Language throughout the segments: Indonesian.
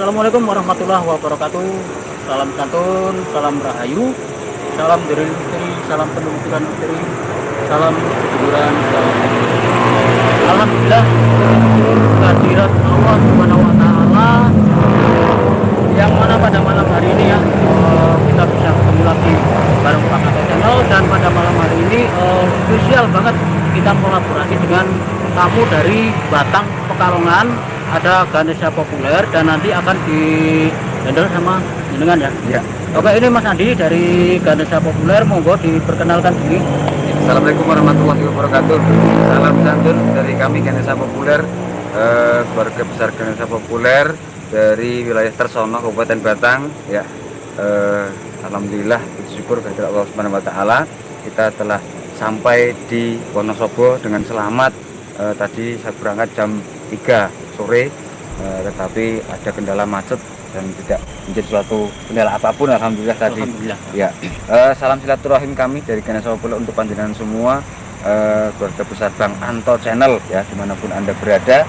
Assalamualaikum warahmatullahi wabarakatuh. Salam santun, salam rahayu, salam dari misteri, salam penelusuran misteri, salam kejujuran, salam. Alhamdulillah, kehadirat Allah Subhanahu wa Ta'ala, yang mana pada malam hari ini ya kita bisa ketemu lagi bareng Pak Anto Channel. Dan pada malam hari ini spesial banget, kita kolaborasi dengan tamu dari Batang Pekalongan. Ada Ganesha Populer dan nanti akan di handle sama jenengan ya. Ya. Oke, ini Mas Andi dari Ganesha Populer, monggo diperkenalkan diri. Assalamualaikum warahmatullahi wabarakatuh. Salam santun dari kami Ganesha Populer, keluarga besar Ganesha Populer dari wilayah Tersono, Kabupaten Batang. Ya, alhamdulillah, bersyukur kepada Allah Subhanahu Wa Taala, kita telah sampai di Wonosobo dengan selamat. Tadi saya berangkat jam 3 sore, tetapi ada kendala macet dan tidak menjadi suatu kendala apapun, alhamdulillah tadi. Alhamdulillah. Ya, salam silaturahim kami dari Ganesha Populer untuk panjenengan semua, keluarga besar Bang Anto Channel ya, dimanapun Anda berada.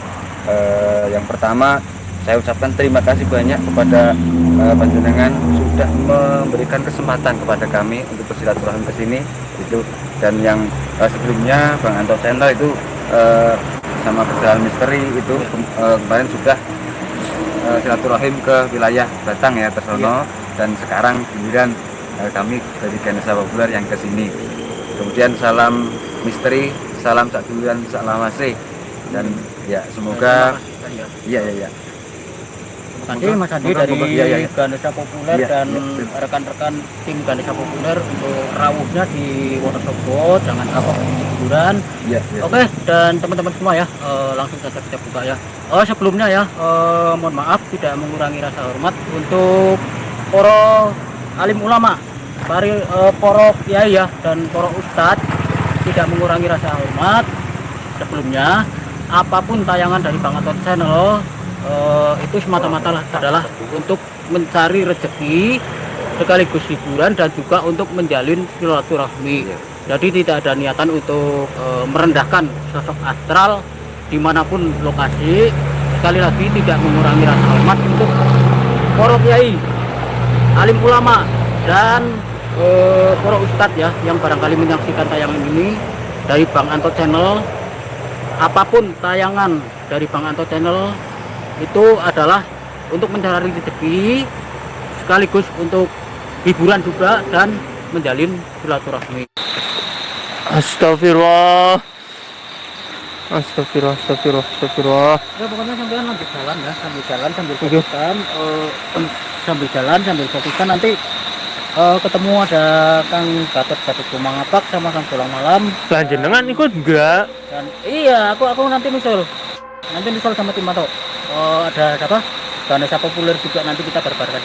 Yang pertama saya ucapkan terima kasih banyak kepada panjenengan sudah memberikan kesempatan kepada kami untuk bersilaturahim ke sini itu. Dan yang sebelumnya Bang Anto Channel itu sama Perjalanan Misteri itu kemarin sudah silaturahim ke wilayah Batang ya, Tersono. Dan sekarang giliran kami dari Ganesha Populer yang ke sini. Kemudian salam misteri, salam sak duluan sak lawase. Dan ya semoga iya. Tadi Mas Andi dari Ganesha Populer dan rekan-rekan tim Ganesha Populer untuk rawuhnya di Wonosobo, jangan kapok hiburan. Oke, dan teman-teman semua ya, langsung saja kita buka ya. Sebelumnya ya, mohon maaf tidak mengurangi rasa hormat untuk para alim ulama, para kiai ya, dan para ustadz, tidak mengurangi rasa hormat. Sebelumnya, apapun tayangan dari Bang Anto Channel itu semata-mata adalah untuk mencari rezeki sekaligus hiburan dan juga untuk menjalin silaturahmi. Jadi tidak ada niatan untuk merendahkan sosok astral dimanapun lokasi. Sekali lagi tidak mengurangi rasa hormat untuk para kiai, alim ulama, dan para ustadz ya yang barangkali menyaksikan tayangan ini dari Bang Anto Channel. Apapun tayangan dari Bang Anto Channel itu adalah untuk mencari rezeki sekaligus untuk hiburan juga dan menjalin silaturahmi. Astagfirullah. Ya pokoknya sambil lanjut jalan ya, sambil jalan sambil fokuskan nanti ketemu ada Kang Gatot Kumangapak sama Kang Bolang Malam. Lah jenengan ikut enggak? Dan iya, aku nanti nyusul sama tim Anto. Ada siapa? Ganesha Populer juga nanti kita barbar-barbar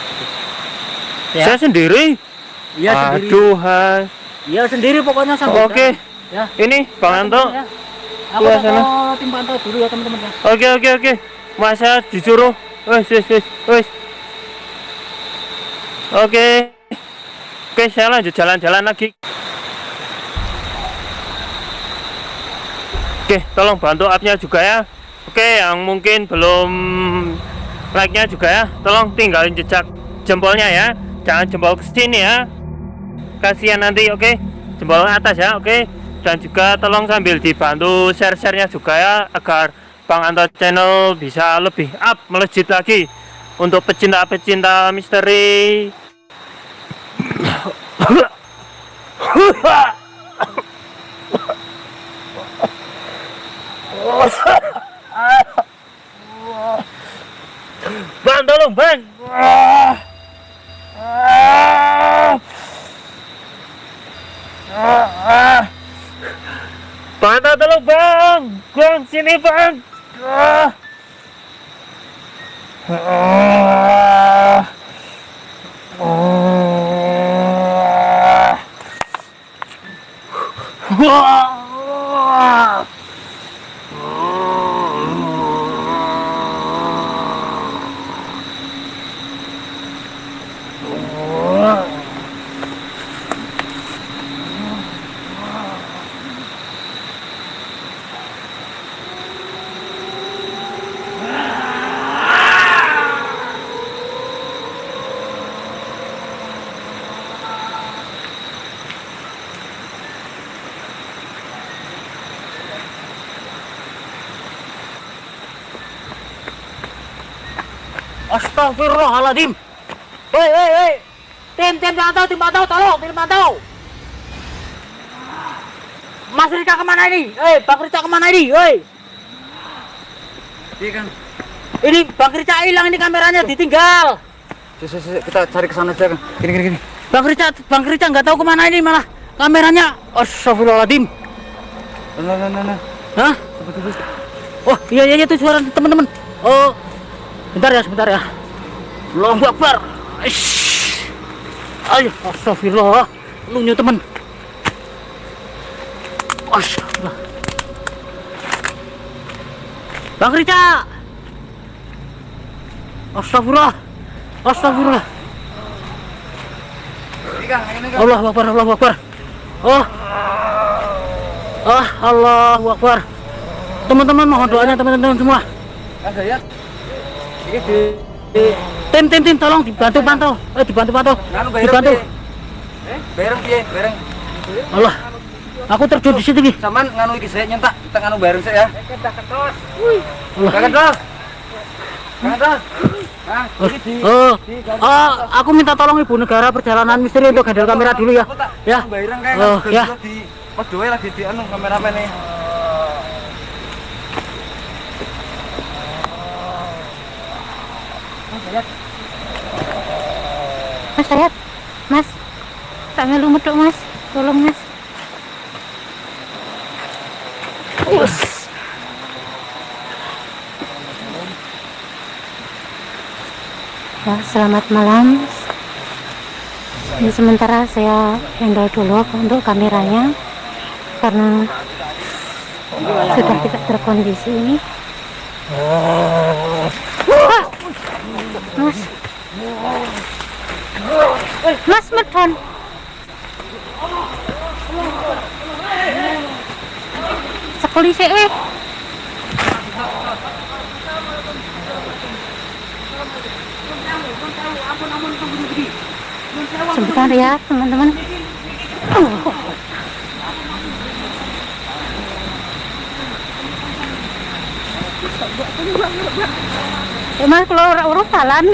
ya. Saya sendiri? Iya sendiri. Aduh, hai. Iya sendiri pokoknya sambil Oke. ya. Ini Bang Anto. Ya. Aku mau tim Anto dulu ya teman-teman ya. Oke. Masa disuruh. Wes. Oke, saya lanjut jalan-jalan lagi. Oke, tolong bantu up-nya juga ya. Oke, yang mungkin belum like-nya juga ya, tolong tinggalin jejak jempolnya ya. Jangan jempol ke sini ya, kasihan nanti. Oke, jempol atas ya. Oke, dan juga tolong sambil dibantu share-nya juga ya, agar Bang Anto Channel bisa lebih up, melejit lagi untuk pecinta-pecinta misteri. Bang, tolong Bang. Bang, tolong Bang. Bang, sini Bang. Astagfirullahaladzim. Hei. Tim pantau, tolong, tim pantau. Mas Rika kemana ini? Bang Rika kemana ini? Iya Kang. Ini Bang Rika hilang, ini kameranya ditinggal. Kita cari ke sana aja Kang. Gini. Bang Rika nggak tahu kemana ini, malah kameranya. Astagfirullahaladzim. Nah. Hah? Oh iya itu suara teman-teman. Oh, sebentar ya. Allahu Akbar. Ayo, astagfirullah. Lunya teman. Astagfirullah. Bang Rica. Astagfirullah. Ini Kang, ini Kang. Allahu Akbar. Allahu Akbar. Teman-teman mohon doanya teman-teman semua. Ada ya. Ini Tim tolong dibantu pantau. Dibantu. Dibantu. Bareng piye? Bareng. Allah. Aku terjun di situ nih. Saman nganu iki saya nyentak, kita nganu bareng saya ya. Allah. Kedos. Aku minta tolong Ibu Negara Perjalanan Misteri untuk handle kamera dulu ya. Ya. Bareng kayak Ya. di podoe lagi di anu kameramen nih. Mas lihat, Mas, tangan lumut dong Mas, tolong Mas. Ya, selamat malam. Ini sementara saya handle dulu untuk kameranya karena sudah tidak terkondisi ini. Mas medon. Sekali sih sebentar ya teman-teman. Mas kalau urut jalan.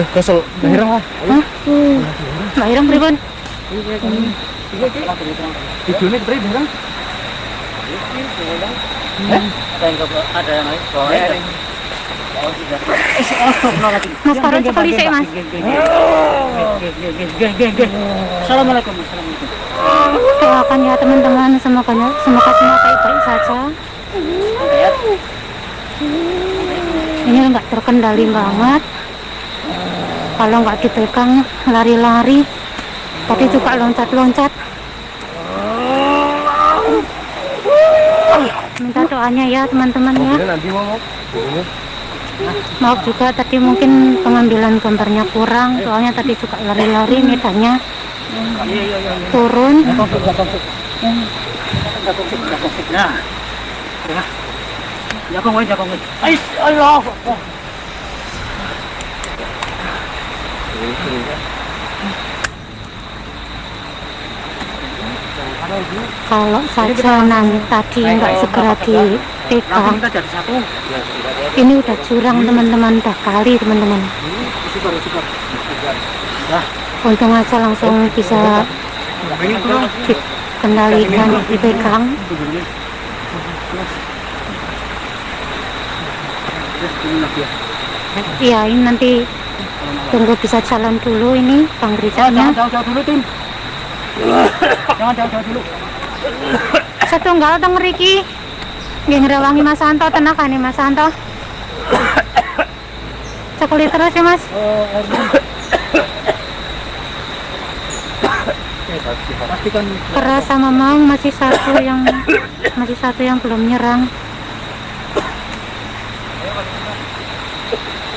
Kesel Bahirang lah. Bahirang pripun? Videonya beri Bahirang. Ada yang lain. Mas taruh sekali sih Mas. Assalamualaikum. Doakan ya teman-teman, semoga semua baik-baik saja. Ini nggak terkendali banget. Kalau nggak dipegang lari-lari, tadi juga loncat-loncat. Minta doanya ya teman-teman ya. Maaf juga tadi mungkin pengambilan gambarnya kurang, soalnya tadi juga lari-lari medannya turun. Jakong. Allah. Kalau saja nanti tadi nggak segera dipegang, ini udah curang teman-teman, udah kali teman-teman. Untung aja langsung bisa dikendalikan, dipegang. Iya, ini nanti tunggu bisa jalan dulu ini Bang Rizalnya. Jauh dulu tim. Jangan jauh dulu. Setunggal teng mriki nggih ngrewangi Mas Santo, tenakan nih Mas Santo. Sekali terus ya Mas. Pastikan Keras sama Mang masih satu yang belum nyerang.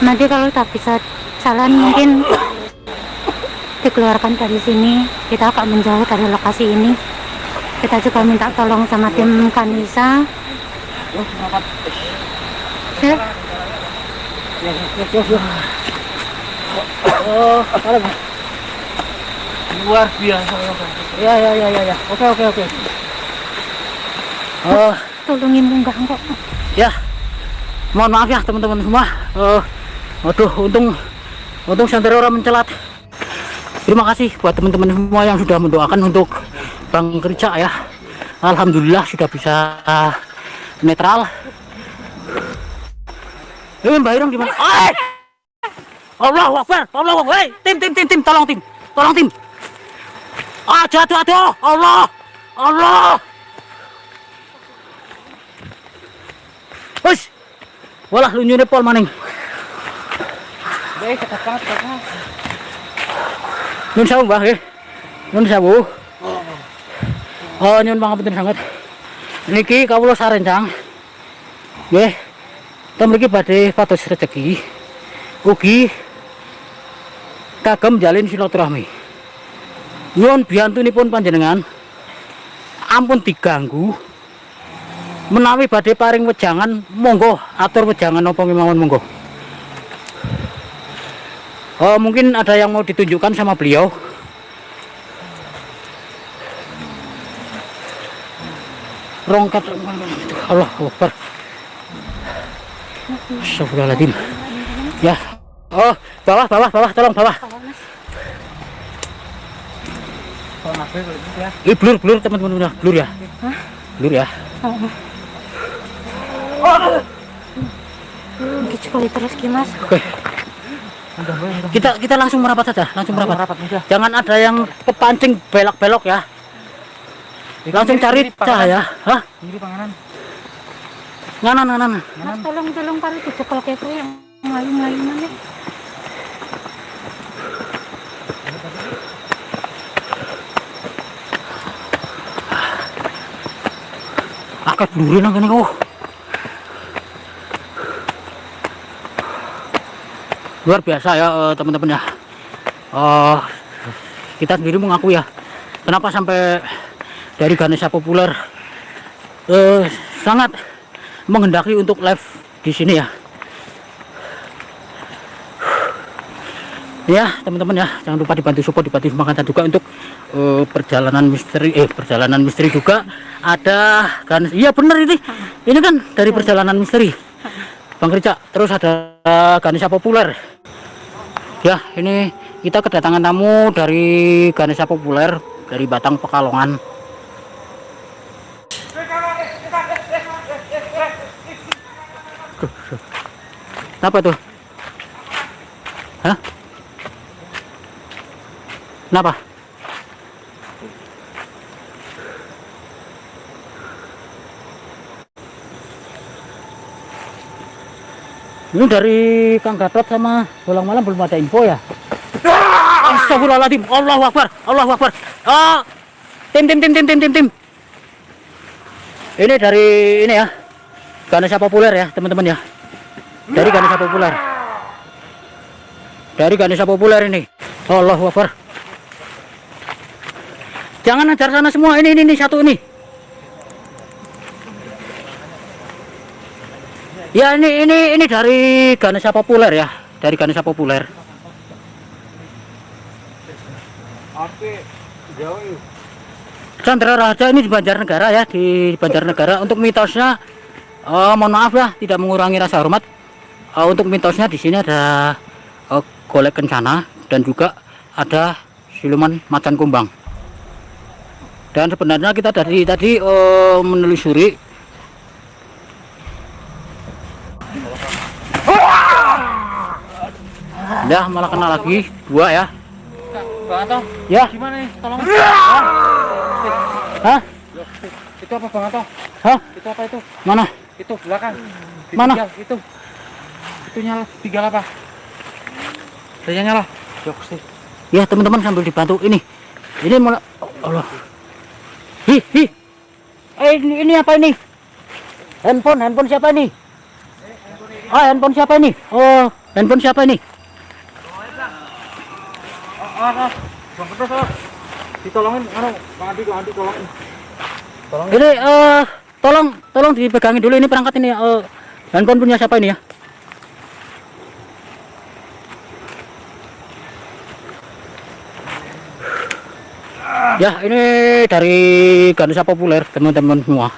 Nanti kalau tak bisa jalan mungkin dikeluarkan dari sini, kita akan menjauh dari lokasi ini. Kita juga minta tolong sama tim Kanisa ya. luar biasa ya. Ya. Oke. Tolongin munggah kok. Ya, mohon maaf ya teman-teman semua. Waduh, untung santri orang mencelat. Terima kasih buat teman-teman semua yang sudah mendoakan untuk Bang Kerja ya. Alhamdulillah sudah bisa netral. Ini Mbak Irung gimana? Allahu Akbar. Hey, tim, tolong tim. Aduh. Allah. Hush. Walah lunyune pol maning. Baik, cepat. Nun sawu Mbah nggih. Nun sawu. Nyun pangapunten sanget. Niki kawula sarencang. Nggih. Ten mriki badhe pados rejeki. Ugi kagem jalin silaturahmi. Nyuwun biyantunipun panjenengan ampun diganggu. Menawi badhe paring wejangan, monggo atur wejangan napa kemawon monggo. Mungkin ada yang mau ditunjukkan sama beliau. Rongkat Allah Akbar. Astagfirullahaladzim. Ya. Bawah, tolong bawah. Blur teman-teman, blur ya. Blur ya. Sekali terus Mas. Oke. Kita langsung merapat saja, Jangan ada yang kepancing belok-belok ya. Langsung cari cahaya. Hah? Nganan. Mas tolong paling dicekel kepo yang melayu mana. Akeh blure nang kene kok. Luar biasa ya teman-teman ya. Kita sendiri mengaku ya, kenapa sampai dari Ganesha Populer sangat menghendaki untuk live di sini ya. Ya teman-teman ya, jangan lupa dibantu support, dibantu semangat juga untuk perjalanan misteri juga ada kan. Iya bener ini kan dari perjalanan misteri Bang Kerja. Terus ada Ganesha Populer ya. Ini kita kedatangan tamu dari Ganesha Populer dari Batang Pekalongan. Apa tuh? Hah? Kenapa? Ini dari Kang Gatot sama Bolang Malam belum ada info ya. Astagfirullahaladzim. Allahu Akbar. Tim. Ini dari ini ya, Ganesha Populer ya teman-teman ya. Dari Ganesha Populer ini. Allahu Akbar. Jangan ajar sana semua. Ini satu ini. Ya ini dari Ganesha Populer ya, dari Ganesha Populer. Chandra Raja ini di Banjarnegara ya, di Banjarnegara. Untuk mitosnya, mohon maaf ya, tidak mengurangi rasa hormat. Untuk mitosnya di sini ada golek kencana dan juga ada siluman macan kumbang. Dan sebenarnya kita dari tadi menelusuri. Dah malah kena lagi 2 ya. Bang Anto, ya gimana nih? Tolong. Hah? Itu apa Bang Anto? Hah? Itu apa itu? Mana? Itu belakang. Mana? Itu nyala 3 apa? Saya nyala. Ya teman-teman sambil dibantu ini malah Allah. Ini apa ini? Handphone siapa ini? Handphone siapa ini? Handphone siapa ini? Bang Anto, ditolongin, Bang Andi tolongin. Ini tolong dipegangin dulu ini perangkat ini. Handphone punya siapa ini ya? Ya, ini dari Ganesha Populer teman-teman semua.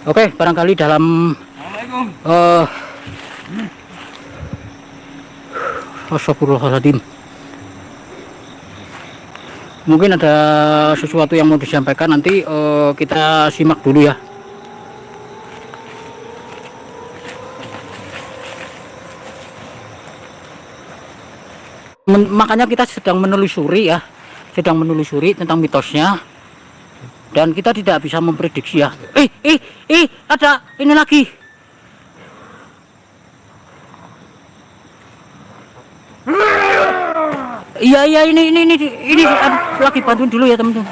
Oke, barangkali dalam Astagfirullahaladzim, mungkin ada sesuatu yang mau disampaikan, nanti kita simak dulu ya. Makanya kita sedang menelusuri ya, tentang mitosnya, dan kita tidak bisa memprediksi ya. Ada ini lagi. Iya, ini lagi bantuin dulu ya teman-teman.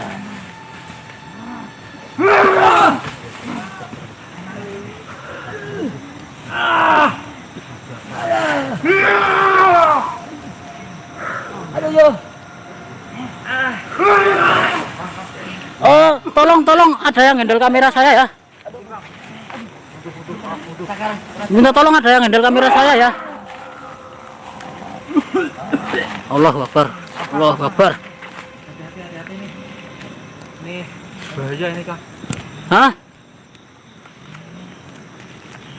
Oh, tolong ada yang handle kamera saya ya. Minta tolong ada yang handle kamera saya ya. Allahu Akbar. Allahu Akbar. Ini bahaya ini, Kang. Hah?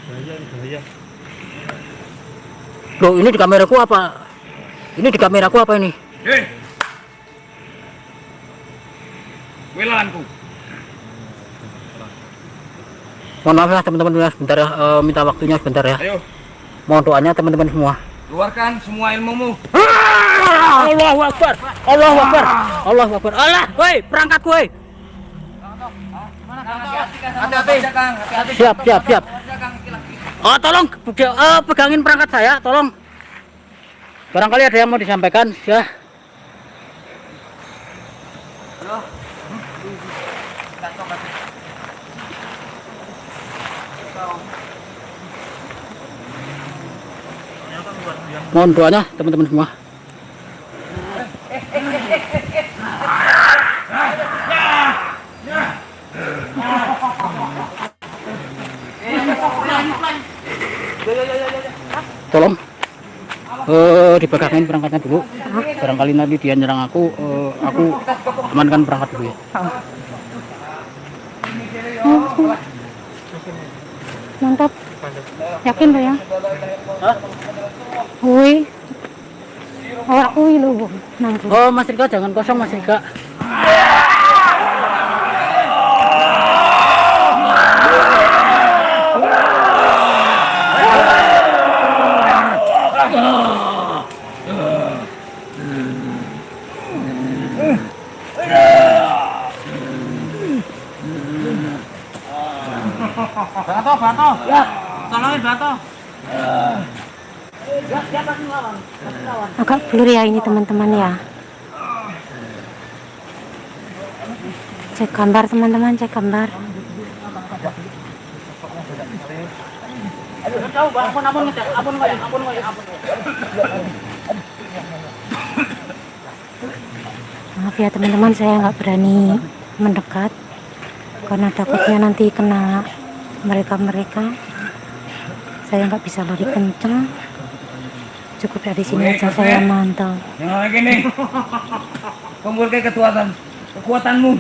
Bahaya. Loh, ini di kameraku apa? Ini di kameraku apa ini? Wilanku. Mohon maaf ya teman-teman ya, sebentar ya, minta waktunya sebentar ya. Ayo, Mohon doanya teman-teman semua. keluarkan semua ilmumu. Allahu Akbar. Allahu Akbar. Allahu Akbar. Allah, woi, perangkat woi. Hati-hati, Kang. Hati-hati. Siap. Oh, tolong pegangin perangkat saya, tolong. Barangkali ada yang mau disampaikan ya. Mohon doanya teman-teman semua. Tolong dipegangin perangkatnya dulu. Barangkali nanti dia nyerang aku amankan perangkat dulu ya. Mantap. Yakin lo ya? Woi. Aku lu, Bu. Nangku. Oh, Mas Rika jangan kosong, Mas Rika. Bato. Ya, tolongin Bato. Agak blur ya ini teman-teman ya. Cek gambar teman-teman, cek gambar. Maaf ya teman-teman, saya nggak berani mendekat karena takutnya nanti kena mereka. Saya nggak bisa lari kenceng. Cukup dari sini aja saya mantau. Yang lagi nih. Kumpul ke kekuatanmu.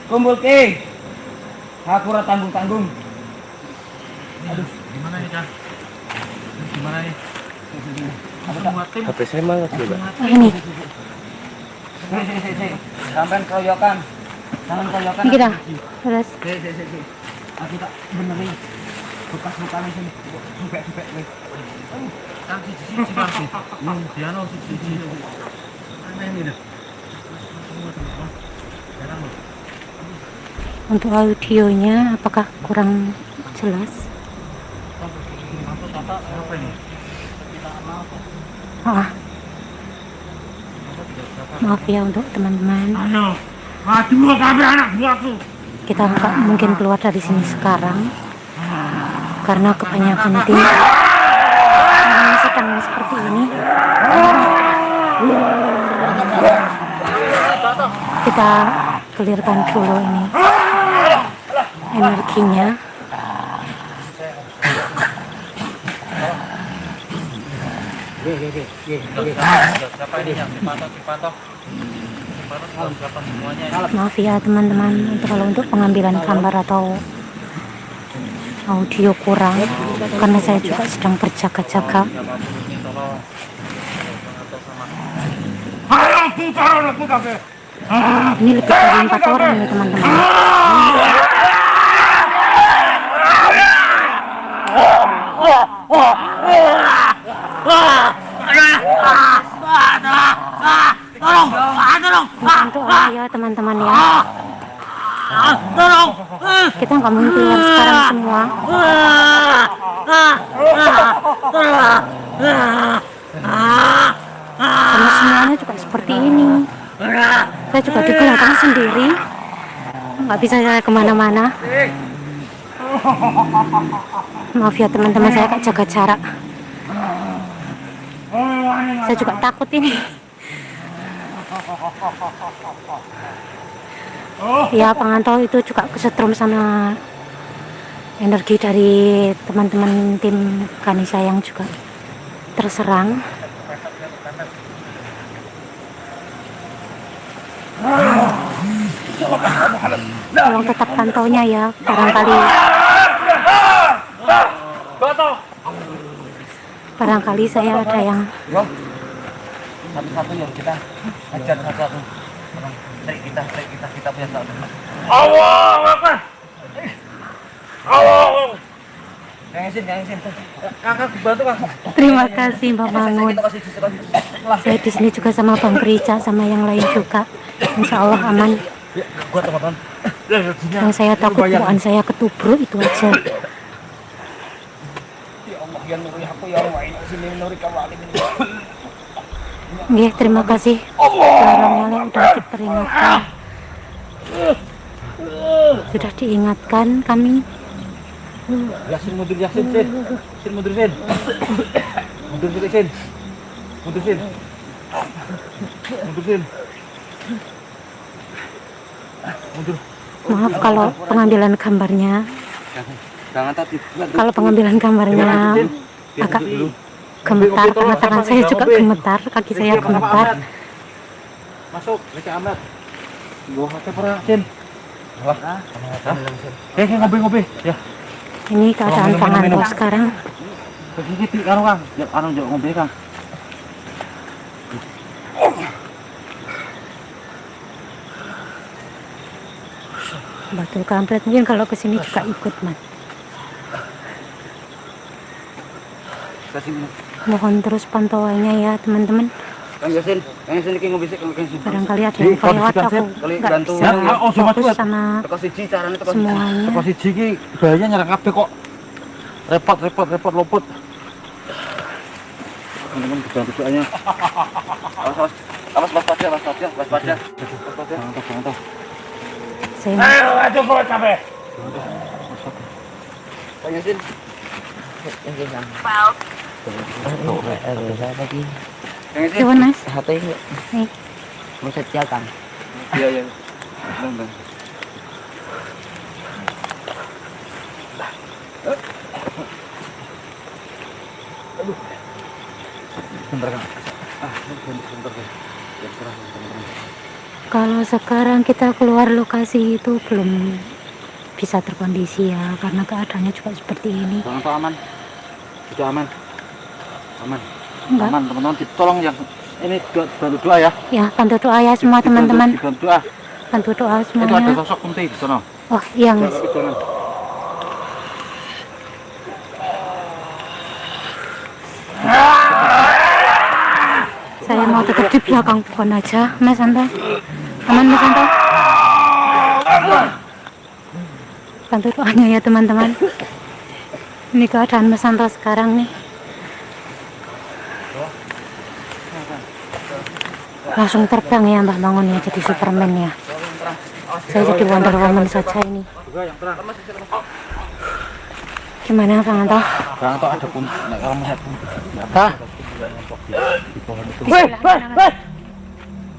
Kumpul ke. Aku ora tanggung. Aduh, gimana nih, Kak? Gimana nih? HP saya mana sih, Mbak? Ini. Sampai keroyokan. Jangan keroyokan. Ini kita. Terus. Aku tak benerin. Bekas-bekas sini. Supek weh. Kan siji masih. Piano siji. Aneh ini dah. Untuk audionya apakah kurang jelas? Maaf ya untuk teman-teman. Aduh, kabeh anak buahku. Kita nggak mungkin keluar dari sini sekarang karena kebanyakan tim sedang seperti ini. Kita clearkan dulu ini energinya. Siapa ini yang dipatok siapa semuanya. Maaf ya teman-teman, kalau untuk pengambilan gambar atau audio kurang karena saya juga sedang berjaga-jaga. Ini lebih dari 4 orang ya teman-teman. Mohon doa ya teman-teman ya. Kita nggak mungkin keluar sekarang semua. Karena semuanya juga seperti ini. Saya juga di belakang sendiri, nggak bisa saya kemana-mana. Maaf ya teman-teman, saya agak jaga jarak. Saya juga takut ini. Ya pengantau itu juga kesetrum sama energi dari teman-teman tim Ganesha yang juga terserang. Tolong tetap pantaunya ya, barangkali saya ada yang satu-satu yang kita ajar satu-satu. Trik kita punya satu. Kang Isin. Kakak bantu Kang. terima kasih Mbak Mangun. Saya di sini juga sama Bang Rica sama yang lain juga. Insya Allah aman. Gua teman-teman. Yang saya takut bukan saya ketubruk itu aja. Ya Allah, ya nuri aku ya Allah, ini sini nuri kawali ini. Nggih, terima kasih. Barangnya sudah diperingatkan. Sudah diingatkan kami. Yasin mundur Yasin. Sin mundur Sin. Mundur Sin. Mundur Sin. Mundur Sin. Mundur. Maaf kalau pengambilan gambarnya. Jangan tadi. Kalau pengambilan gambarnya agak gemetar karena tangan saya juga gemetar, kaki saya gemetar. Masuk, Leki Ahmad. Gua hati para Sin. Wah. Ngopi. Ya. Ini keadaan pengantau sekarang. Begini karo Kang. Ya anu yo ngombe Kang. Batul kampret mungkin kalau kesini juga ikut man. Mohon terus pantauannya ya teman-teman. Kang Yasin iki ngombe sik Kang Yasin. Barangkali ada yang kelewat aku nggak bisa fokus sama Teko siji carane teko semuanya. Teko siji iki bahaya nyerang kabeh kok. Repot luput. Teman-teman dibantu doanya. Awas waspada. Jangan. Saya Ayo kok capek. Kang Yasin. coba Mas. Satu ini Nih. mau setia Kang. Iya. Bang. Aduh. Bentar Kang. Bentar. Kalau sekarang kita keluar lokasi itu belum bisa terkondisi ya karena keadaannya juga seperti ini. Bang Anto aman. Sudah aman. Enggak. Aman teman-teman, tolong yang ini bantu doa ya. Ya, bantu doa ya semua teman-teman. Bantu doa. Bantu doa Itu ada semuanya. sosok kunti di sana. Oh iya Mas. Jangan. Saya mau tetap di belakang pohon aja, Mas Anto. Aman Mas Anto. Bantu doanya ya teman-teman. Ini keadaan Mas Anto sekarang nih. Langsung terbang ya Mbah Mangun ya, jadi Superman ya. Saya jadi Wonder Woman saja ini. Gimana Bang Anto? Bang Anto ada pun nek kalau melihat pun. Di sebelah mana, Mas?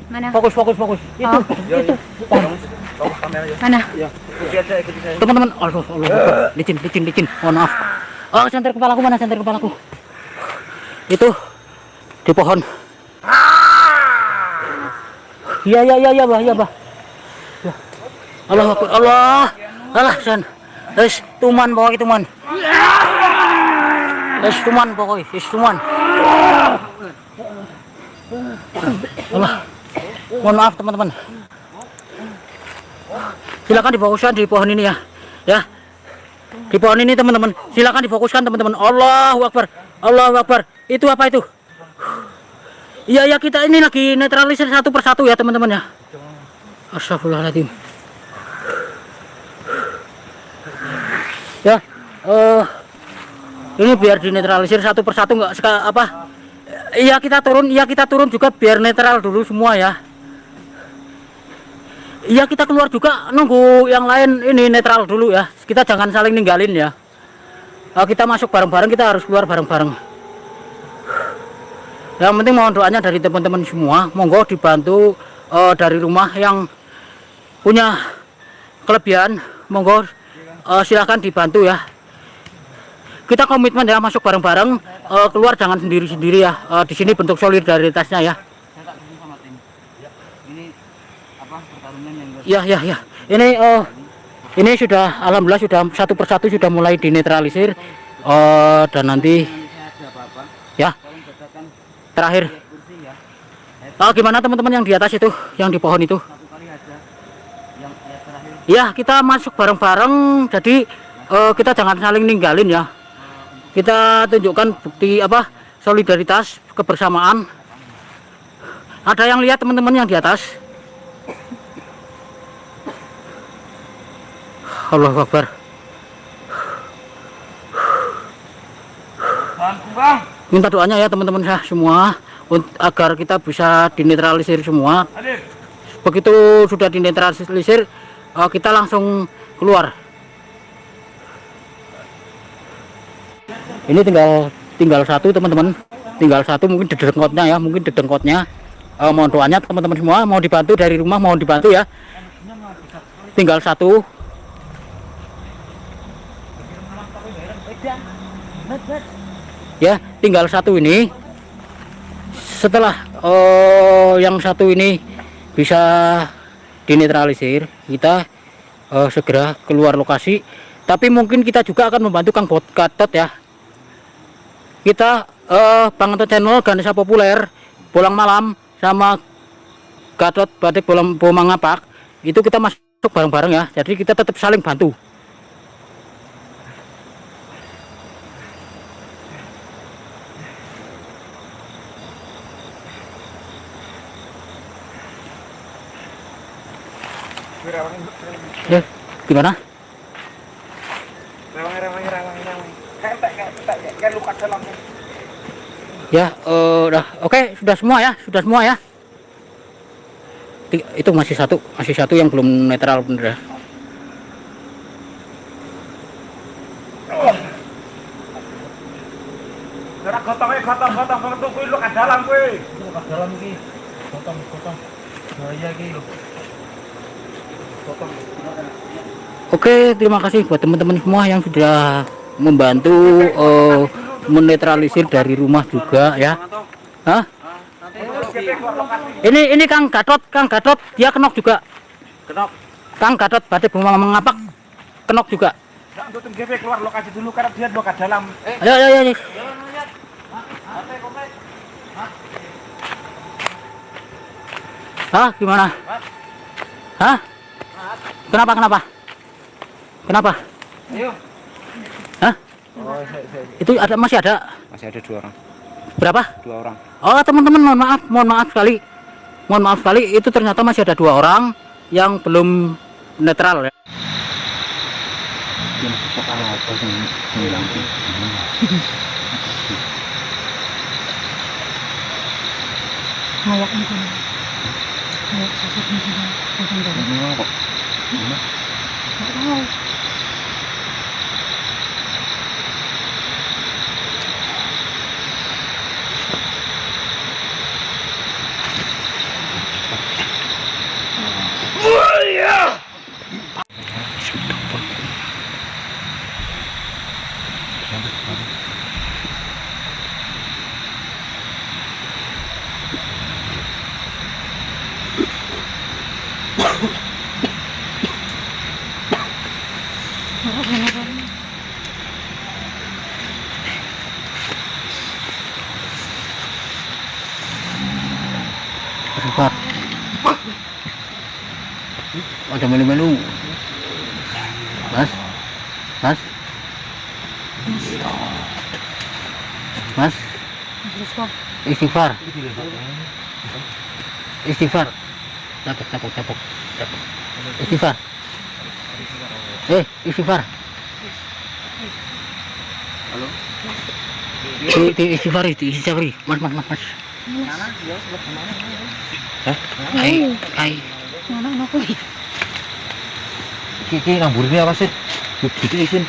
Mana? Fokus. Oh, itu. Mana? Teman-teman, aduh, licin. Mohon maaf. Oh, senter kepalaku mana? Senter kepalaku. Itu di pohon. Ya, Bah, ya, Bah. Ya. Allah Akbar, Allah, san. Wis tuman pokoknya tuman. Wis tuman pokoknya, wis tuman. Allah. Mohon maaf teman-teman. Silakan difokuskan di pohon ini ya. Ya. Di pohon ini teman-teman. Silakan difokuskan teman-teman. Allahu Akbar. Allahu Akbar. Itu apa itu? Iya, kita ini lagi netralisir satu persatu ya teman-teman ya. Astagfirullahaladzim. Ya, ini biar dinetralisir satu persatu, nggak apa. Iya kita turun juga biar netral dulu semua ya. Iya kita keluar juga nunggu yang lain ini netral dulu ya. Kita jangan saling ninggalin ya. Kita masuk bareng-bareng, kita harus keluar bareng-bareng. Yang penting mohon doanya dari teman-teman semua. Monggo dibantu dari rumah yang punya kelebihan. Monggo silahkan dibantu ya. Kita komitmen ya masuk bareng-bareng, keluar jangan sendiri-sendiri ya. Di sini bentuk solidaritasnya ya. Ya. Ini sudah alhamdulillah sudah satu persatu sudah mulai dinetralisir dan nanti ya terakhir. Gimana teman-teman yang di atas itu, yang di pohon itu? Ya kita masuk bareng-bareng, jadi kita jangan saling ninggalin ya. Kita tunjukkan bukti apa solidaritas kebersamaan. Ada yang lihat teman-teman yang di atas? Allahu Akbar. Minta doanya ya teman-teman ya semua agar kita bisa dinetralisir semua. Begitu sudah dinetralisir kita langsung keluar. Ini tinggal satu teman-teman, tinggal satu mungkin dedengkotnya ya, mohon doanya teman-teman semua, mau dibantu dari rumah, mohon dibantu ya. Tinggal satu. Ya tinggal satu ini. Setelah yang satu ini bisa dinetralisir, kita segera keluar lokasi. Tapi mungkin kita juga akan membantu Kang Gatot ya. Kita Bang Anto Channel, Ganesha Populer, Bolang Malam sama Gatot Batik Bomang Ngapak itu kita masuk bareng-bareng ya. Jadi kita tetap saling bantu. Ya, gimana? Ya, udah oke, sudah semua ya. Itu masih satu yang belum netral bener ya. Gotong tuh kuwi lu ka dalam kuwi. Ka dalam iki. Gotong. Bahaya iki lho. Oke, terima kasih buat teman-teman semua yang sudah membantu menetralisir dari rumah juga ya. Hah? Ini Kang Gatot dia kenok juga. Kang Gatot Batik Bomang Ngapak kenok juga. Untuk GP keluar lokasi dulu karena dia mau ke dalam. Ayo. Hah, gimana? Hah? Kenapa? Ayo. Hah? Itu masih ada 2 orang. berapa? 2 orang. Oh teman-teman, mohon maaf sekali. Itu ternyata masih ada 2 orang yang belum netral ya. Istighfar. Ada melu-melu. Mas. Mas. Mas. Istighfar. Istighfar. Capok. Istighfar. Istighfar. Halo. Istighfar. Mas. Hah? Ai. Mana aku? Iki ngamburnya apa sih? Gitu isin.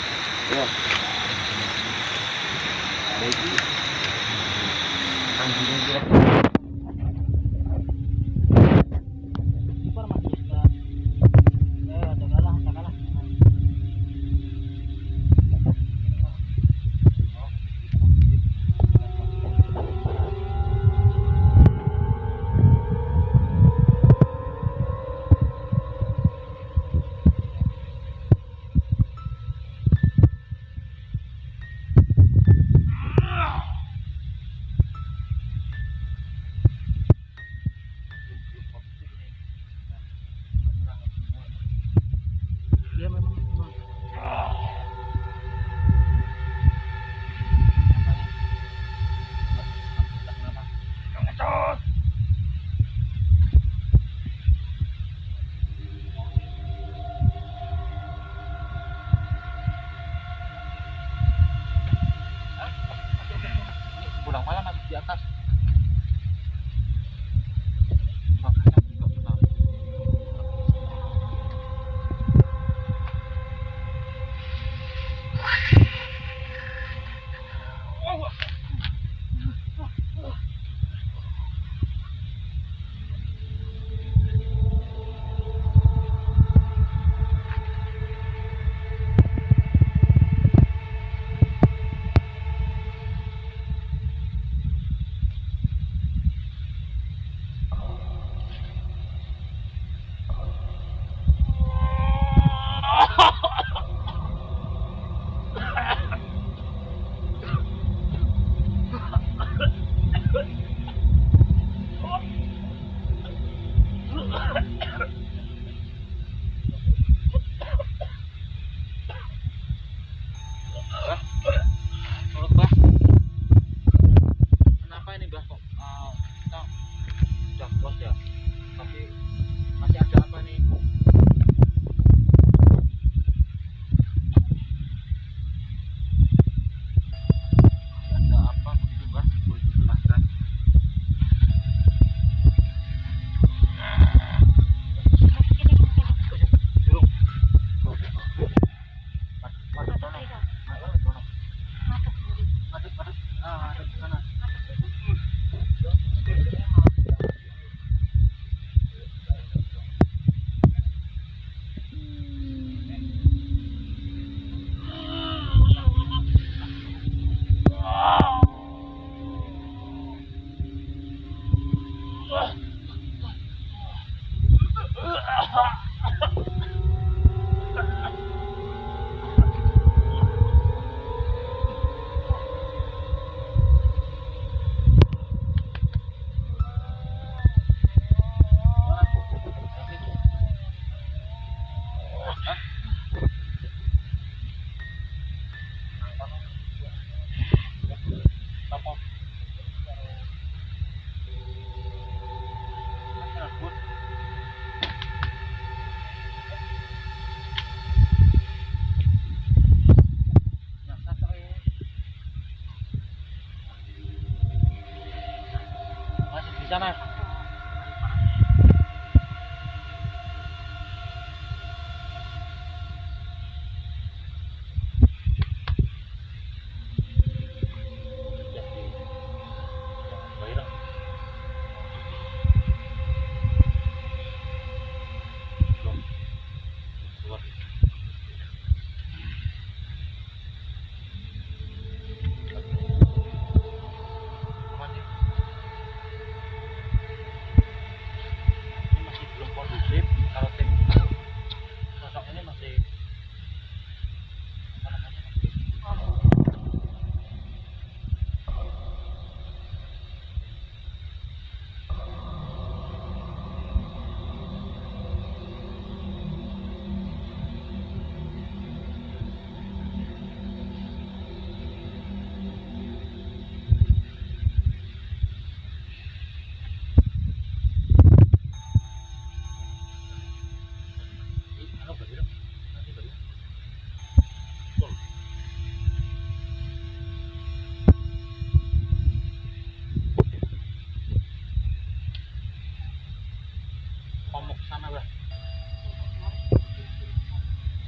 Apa mau ke sana, Mbak?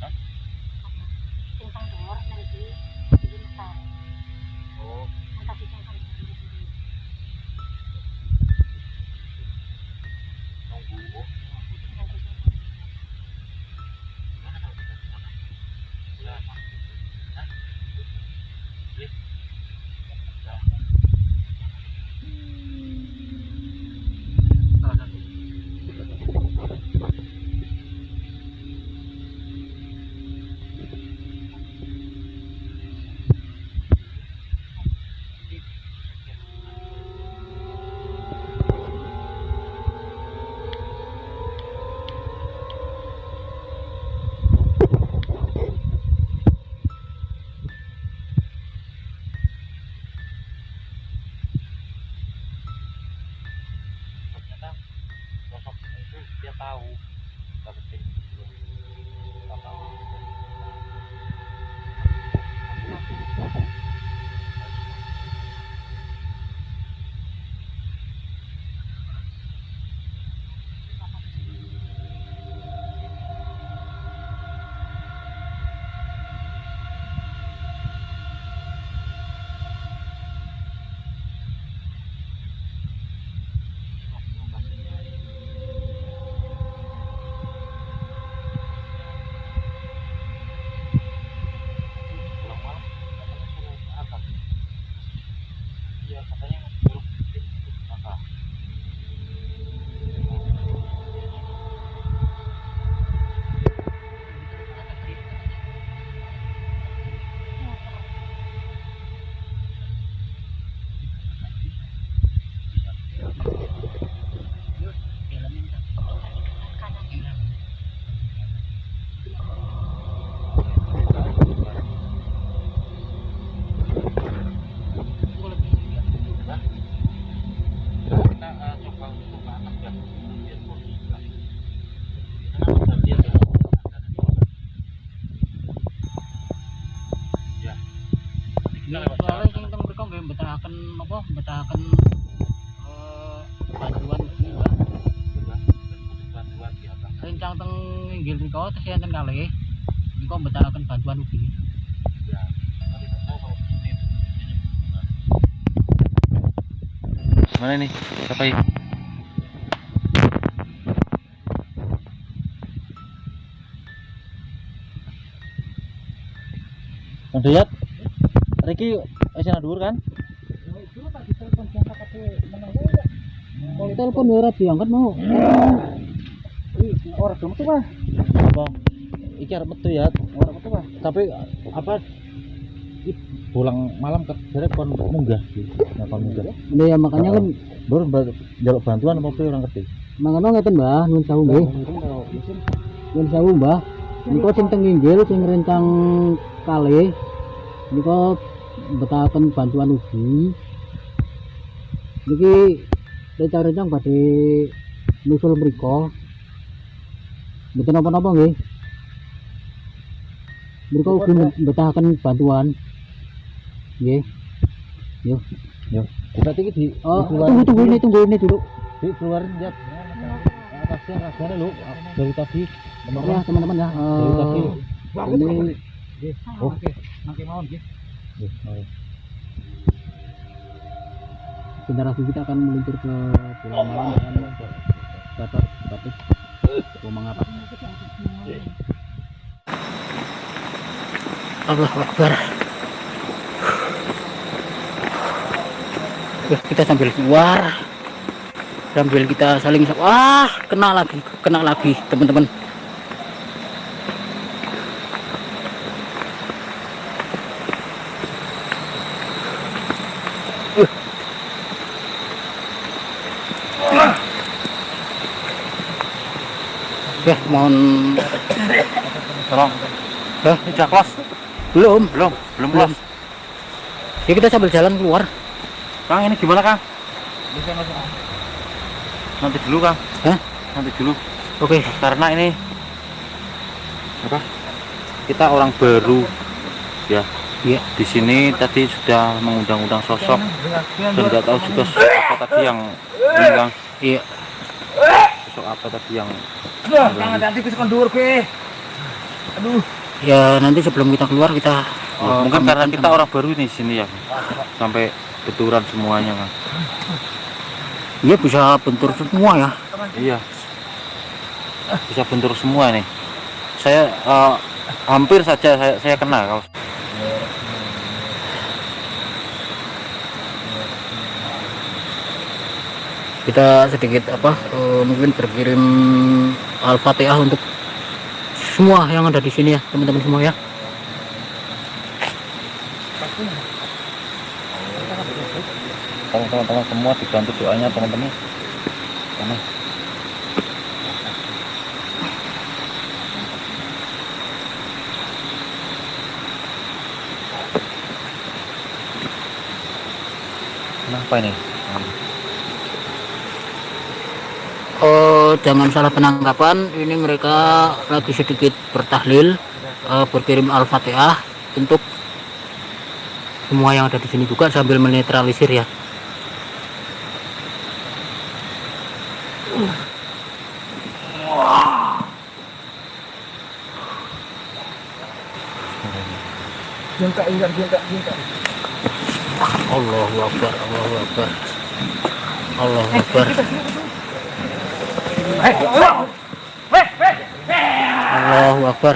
Hah? Oh. Nunggu. Gimana kalau kita ke sana? Ya, Pak. Hah? Iya. Ya. Salah satu. Ternyata sosok itu dia tahu kita penting kita tahu. Pulang malam katanya suruh ke atas. Iya katanya suruh ke atas. Kita coba untuk ke atas ya, biar posisi lagi. Karena dia tuh ya. Kita lewat jalan sing teng mriko nggih mbetahaken apa mbetahaken bantuan iki Mbak. Butuh bantuan di atas. Rencang teng inggil mriko tesih enten kalih. Niku mbetahaken bantuan ugi. Ya. Tapi tidak tahu kalau ini Mana nih? Siapa ini? Bang Dayat, Riki esena dhuwur kan? telepon ora diangkat mau. Ora do metu, Pak. Apa? Iki arep metu ya, ora metu, Pak. Tapi apa pulang malam ke jare kon munggah sih. Nah, kon munggah. Lha ya makanya kan baru njaluk bantuan apa piye orang ngerti. mangano ngeten Mbah, nuwun sewu nggih. Nuwun sewu Mbah. Niku sing teng inggil sing rencang kalih niku betahaken bantuan ugi. Niki rencang-rencang badhe nusul mriko. Mboten napa-napa nggih. Mriko ugi betahaken bantuan. Nggih. Yo. Kita iki di Tunggu ini dulu. di keluarin lihat. Atasnya rasanya lu dari tadi Ya teman-teman ya. dari tadi. Ini Oke. Mangke mawon nggih. Oh. Sebentar lagi kita akan meluncur ke Pulau Malam dan Batok Batik Mangapa. Allah Akbar. Kita sambil keluar, sambil kita saling kena lagi teman-teman. Oke, mohon Tolong. Udah close. belum. Belum close. Ya kita sambil jalan keluar. Kang, ini gimana, Kang? Nanti dulu, Kang. Hah? Nanti dulu. Oke. Karena ini apa? Kita orang baru ya. Iya. Di sini tadi sudah mengundang-undang sosok dan nggak tahu juga sosok apa tadi yang ini, Kang. Iya. sosok apa tadi yang Nanti ke kondur ke. Aduh. Ya nanti sebelum kita keluar kita mungkin karena kita orang baru nih di sini ya, sampai benturan semuanya kan. Iya bisa bentur semua ya. Iya, bisa bentur semua nih. Saya hampir saja saya kena kaos. Kita sedikit mungkin berkirim Al-Fatihah untuk semua yang ada di sini ya teman-teman semua ya. Tolong teman-teman semua dibantu doanya teman-teman. Karena kenapa ini? Jangan salah penangkapan, ini mereka lagi sedikit bertahlil, berkirim Al-Fatihah untuk semua yang ada di sini juga sambil menetralisir ya. Allahu Akbar, Allahu Akbar, Allahu Akbar. Allahu Akbar.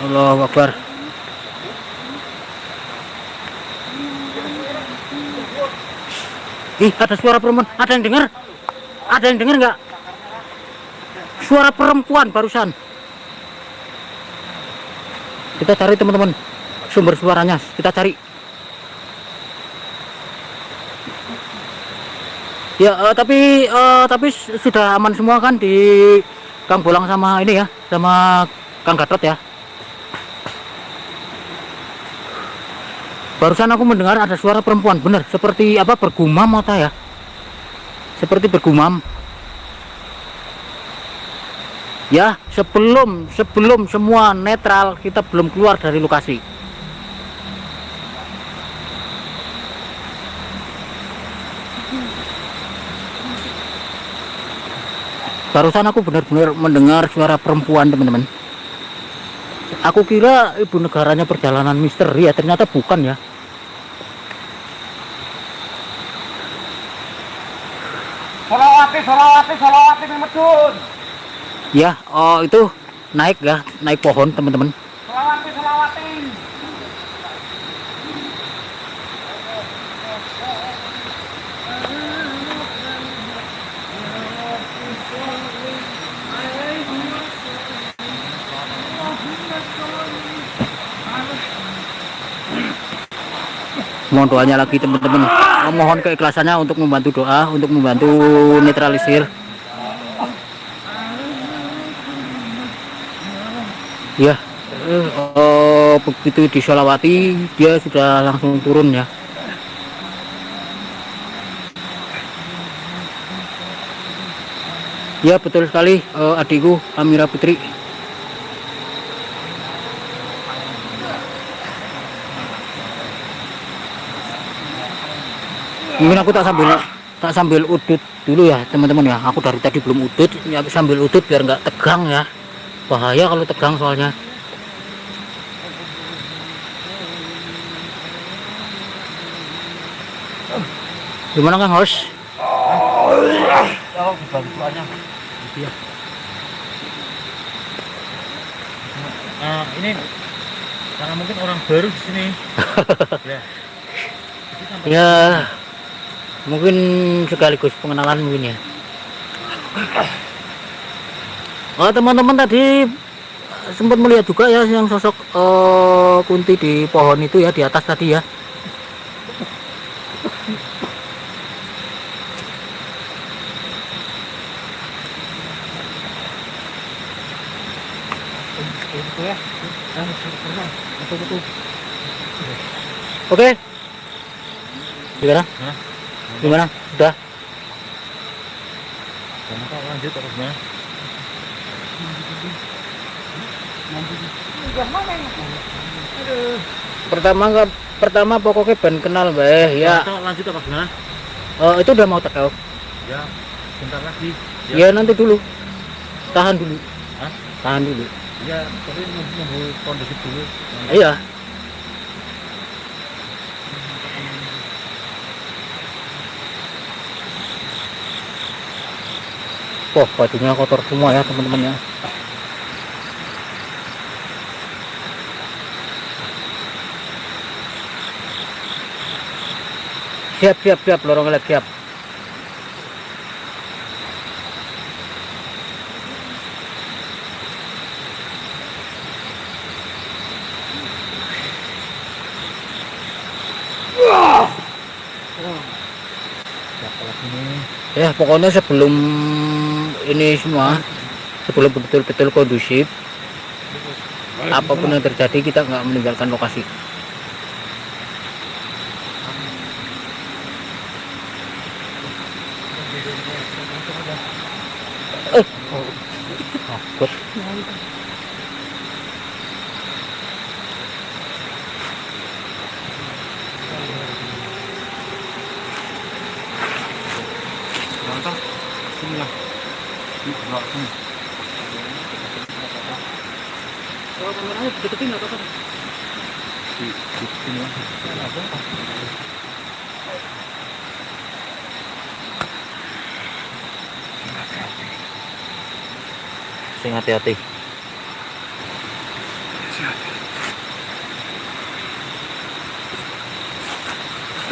Allahu Akbar. Ih, ada suara perempuan. Ada yang dengar? Ada yang dengar nggak? Suara perempuan barusan. Kita cari teman-teman sumber suaranya. Kita cari. Ya, tapi sudah aman semua kan di Kang Bolang sama ini ya, sama Kang Gatot ya. Barusan aku mendengar ada suara perempuan, bener, seperti apa bergumam atau ya? Seperti bergumam. Ya, sebelum semua netral, kita belum keluar dari lokasi. Barusan aku benar-benar mendengar suara perempuan teman-teman. Aku kira ibu negaranya perjalanan misteri ya, ternyata bukan ya. Solawati Medun. Ya, oh itu naik ya, naik pohon teman-teman. Solawati. Mohon doanya lagi teman-teman, mohon keikhlasannya untuk membantu doa, untuk membantu netralisir. Ya, begitu disolawati dia sudah langsung turun ya. Ya betul sekali, adikku Amira Putri. Mungkin aku tak sambil udut dulu ya teman-teman ya. Aku dari tadi belum udut, ya sambil udut biar nggak tegang ya. Bahaya kalau tegang soalnya. Gimana Kang Hos? Tolong dibantuannya. Iya. Nah, ini karena mungkin orang baru di sini. Ya. Ya, mungkin sekaligus pengenalan mungkin ya. Oh teman-teman tadi sempat melihat juga ya yang sosok Kunti di pohon itu ya, di atas tadi ya. Oke. Gimana? Gimana? Udah? Lanjut terus ya. Pertama pokoknya ben kenal bae ya. Lanjut apa gimana? Itu udah mau take off. Ya, bentar lagi. Ya nanti dulu. Tahan dulu. Tahan dulu. Ya, tapi nunggu kondisi dulu. Iya. Wah, bajunya kotor semua ya teman-teman ya. Siap, lorong lagi siap. Ya pokoknya sebelum ini semua, sebelum betul-betul kondusif, apapun yang terjadi kita nggak meninggalkan lokasi. Takut. Kalau kameranya deketin nggak apa-apa. Sing hati-hati.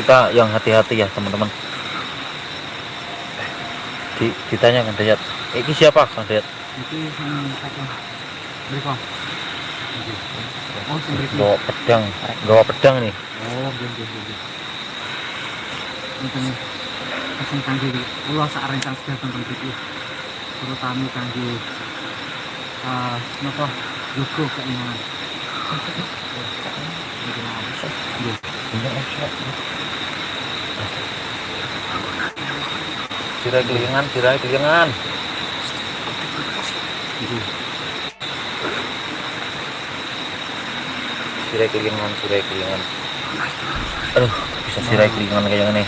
Kita yang hati-hati ya teman-teman. Ditanya kan Dayat. Ini siapa Kang Dayat? Itu apa? Berapa? Oh, Bawa pedang nih. Oh, gitu. Ini pesan kangge kula sak rencang sedaya tentang iki. Terutama kangge napa Joko keimanan. Sirai kelingan. Sirai kelingan. Aduh, bisa sirai kelingan kayak gini.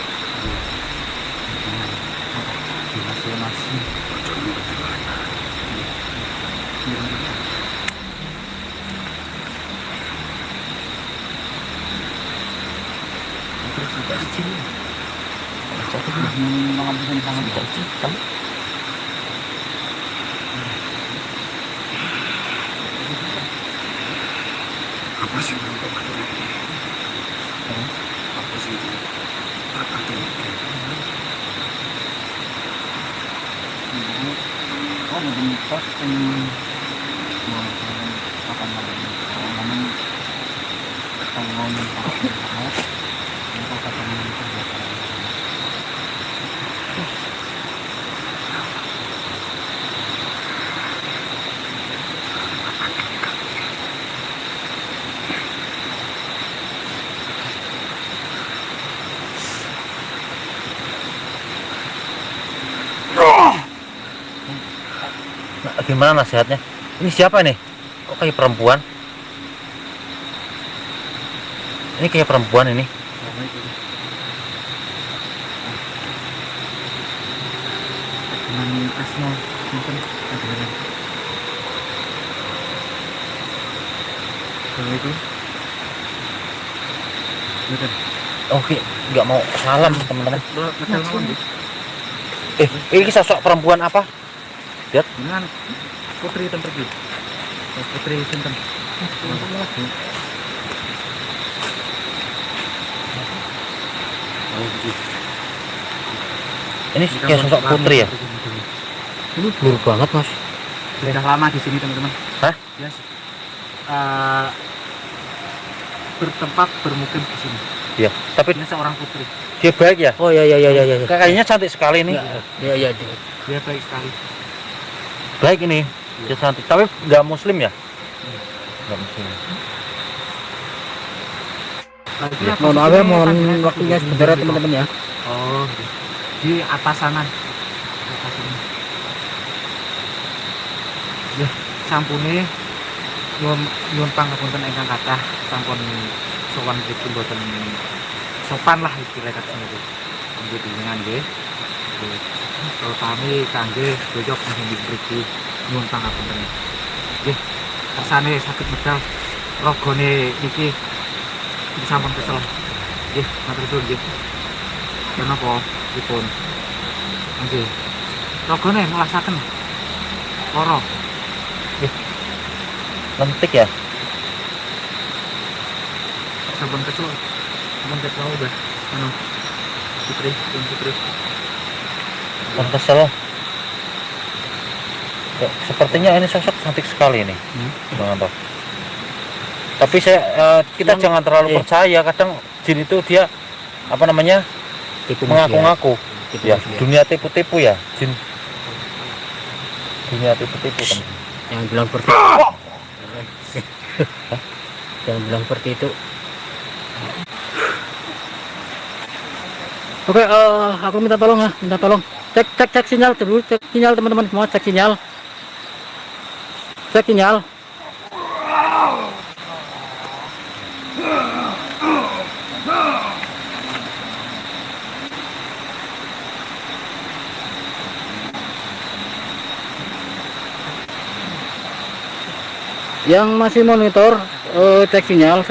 Nah, gimana nasihatnya? Ini siapa nih? Kok kayak perempuan? Ini kayak perempuan ini. Asma mungkin ada. Kalau itu Oke, nggak mau salam teman-teman. Ini sosok perempuan apa? Lihat. dengan putri ten pergi. Putri sinten? Ini kayak sosok putri ya? Ini blur banget mas. Sudah lama di sini teman-teman. Hah? Yes. Bertempat bermukim di sini. Iya. Tapi Ini seorang putri. dia baik ya? Oh ya. Kayaknya cantik sekali nih. Ya. Dia baik sekali. Baik ini. Dia cantik. Tapi nggak muslim ya? Nggak muslim. Mohon maaf ya, mohon waktunya sebentar ya teman-teman ya. Oh, di atas sana. Ya, sampune nyuwun pangapunten ingkang kathah sampun sowan mriki mboten sopan lah istilah kata niku. Nggih dengan nggih. kami kangge bojok sing mriki nyuwun pangapunten. Nggih, kersane sakit medal rogone iki sampun kesel. Nggih, matur suwun nggih. Menapa dipun? Nggih. Rogone ngelasaken lara. Lentik ya. Sampun kesel. Sampun kesel udah. Anu. Putri. Kan kesel. Ya, sepertinya ini sosok cantik sekali ini, Bang Anto. Tapi kita jangan terlalu percaya. Kadang jin itu dia apa namanya mengaku-ngaku. Ya, dunia tipu-tipu ya, jin. Dunia tipu-tipu kan. Jangan bilang seperti itu. Jangan bilang seperti itu. Oke, aku minta tolong ya, cek sinyal dulu, cek sinyal teman-teman semua, cek sinyal. Yang masih monitor, cek sinyal.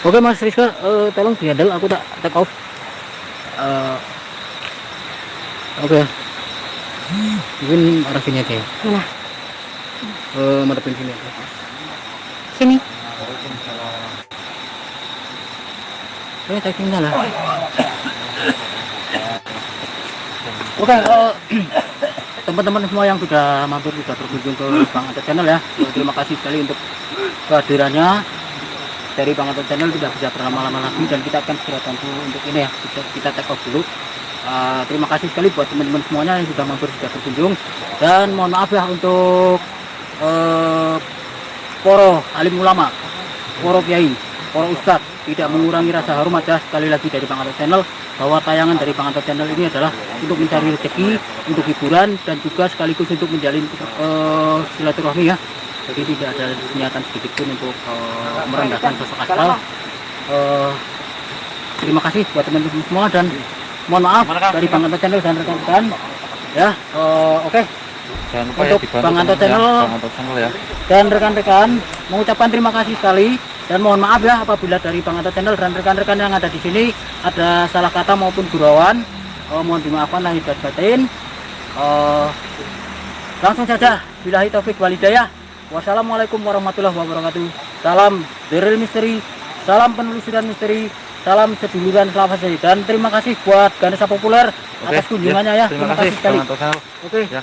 Oke Mas Rizka, tolong dihandle, aku tak take off. Oke. Mungkin arah sini aja ya. Mana? Madepin sini aja. Sini. Cek sinyal lah. Oke, teman-teman semua yang sudah mampir, sudah berkunjung ke Bang Anto Channel ya, terima kasih sekali untuk kehadirannya. Dari Bang Anto Channel tidak bisa berlama-lama lagi dan kita akan segera bantu untuk ini ya, kita take off dulu. Terima kasih sekali buat teman-teman semuanya yang sudah mampir, sudah berkunjung, dan mohon maaf ya untuk poro alim ulama, poro kiai, poro ustadz, tidak mengurangi rasa hormat ya sekali lagi dari Bang Anto Channel, bahwa tayangan dari Bang Anto Channel ini adalah untuk mencari rezeki, untuk hiburan, dan juga sekaligus untuk menjalin silaturahmi ya. Jadi tidak ada niatan sedikit pun untuk merendahkan sosok Askal. Terima kasih buat teman-teman semua dan mohon maaf dari Bang Anto Channel dan rekan-rekan ya. Oke. Jangan lupa Untuk ya, Bang Anto Channel, Bang Anto Channel ya. Dan rekan-rekan mengucapkan terima kasih sekali dan mohon maaf ya apabila dari Bang Anto Channel dan rekan-rekan yang ada di sini ada salah kata maupun gurauan, mohon dimaafkan lahir dan batin. Langsung saja, billahi taufik walhidayah. Wassalamualaikum warahmatullahi wabarakatuh. Salam The Real Mystery, salam penelusuran misteri, salam seduluran selawat, dan terima kasih buat Ganesha Populer atas kunjungannya ya. Terima kasih sekali. Bang Anto Channel. Oke. Ya.